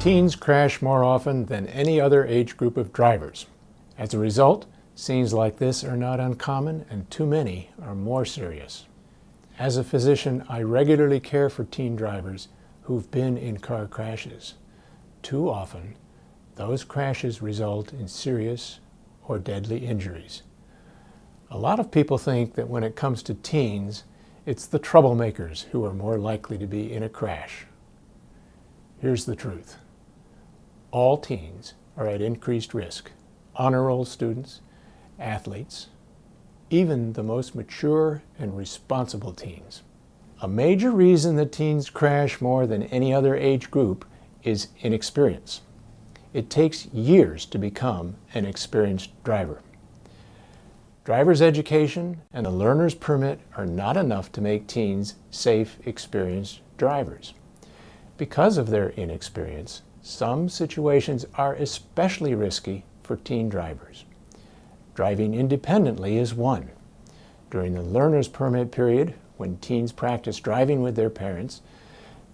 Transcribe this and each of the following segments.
Teens crash more often than any other age group of drivers. As a result, scenes like this are not uncommon, and too many are more serious. As a physician, I regularly care for teen drivers who've been in car crashes. Too often, those crashes result in serious or deadly injuries. A lot of people think that when it comes to teens, it's the troublemakers who are more likely to be in a crash. Here's the truth. All teens are at increased risk. Honor roll students, athletes, even the most mature and responsible teens. A major reason that teens crash more than any other age group is inexperience. It takes years to become an experienced driver. Driver's education and a learner's permit are not enough to make teens safe, experienced drivers. Because of their inexperience, some situations are especially risky for teen drivers. Driving independently is one. During the learner's permit period, when teens practice driving with their parents,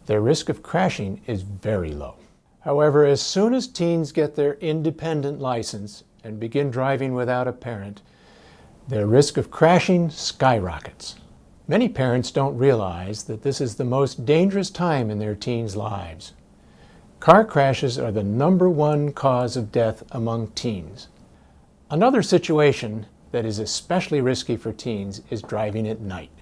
their risk of crashing is very low. However, as soon as teens get their independent license and begin driving without a parent, their risk of crashing skyrockets. Many parents don't realize that this is the most dangerous time in their teens' lives. Car crashes are the #1 cause of death among teens. Another situation that is especially risky for teens is driving at night.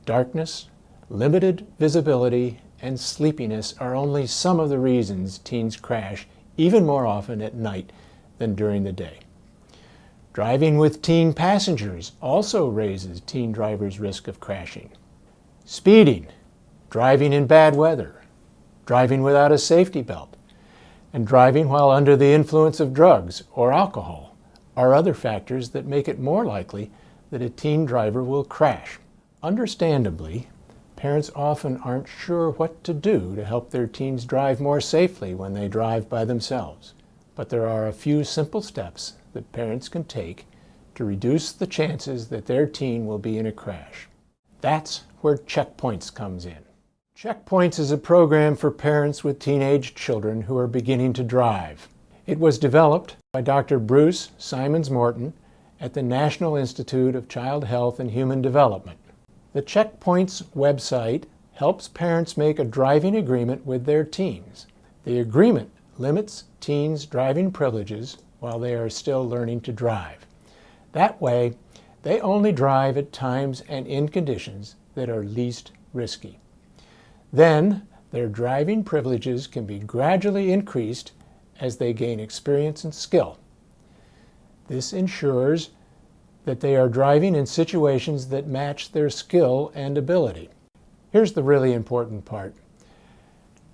Darkness, limited visibility, and sleepiness are only some of the reasons teens crash even more often at night than during the day. Driving with teen passengers also raises teen drivers' risk of crashing. Speeding, driving in bad weather, driving without a safety belt, and driving while under the influence of drugs or alcohol are other factors that make it more likely that a teen driver will crash. Understandably, parents often aren't sure what to do to help their teens drive more safely when they drive by themselves. But there are a few simple steps that parents can take to reduce the chances that their teen will be in a crash. That's where Checkpoints comes in. Checkpoints is a program for parents with teenage children who are beginning to drive. It was developed by Dr. Bruce Simons-Morton at the National Institute of Child Health and Human Development. The Checkpoints website helps parents make a driving agreement with their teens. The agreement limits teens' driving privileges while they are still learning to drive. That way, they only drive at times and in conditions that are least risky. Then, their driving privileges can be gradually increased as they gain experience and skill. This ensures that they are driving in situations that match their skill and ability. Here's the really important part.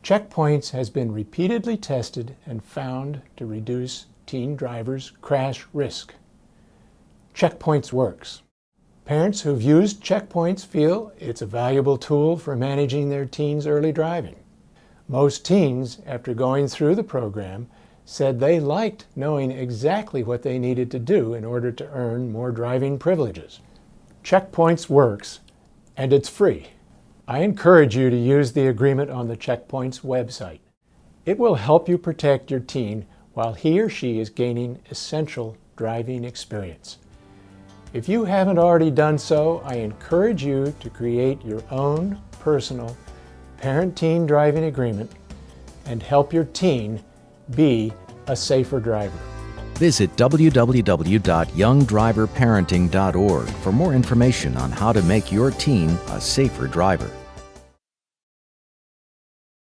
Checkpoints has been repeatedly tested and found to reduce teen drivers' crash risk. Checkpoints works. Parents who've used Checkpoints feel it's a valuable tool for managing their teens' early driving. Most teens, after going through the program, said they liked knowing exactly what they needed to do in order to earn more driving privileges. Checkpoints works, and it's free. I encourage you to use the agreement on the Checkpoints website. It will help you protect your teen while he or she is gaining essential driving experience. If you haven't already done so, I encourage you to create your own personal parent-teen driving agreement and help your teen be a safer driver. Visit www.youngdriverparenting.org for more information on how to make your teen a safer driver.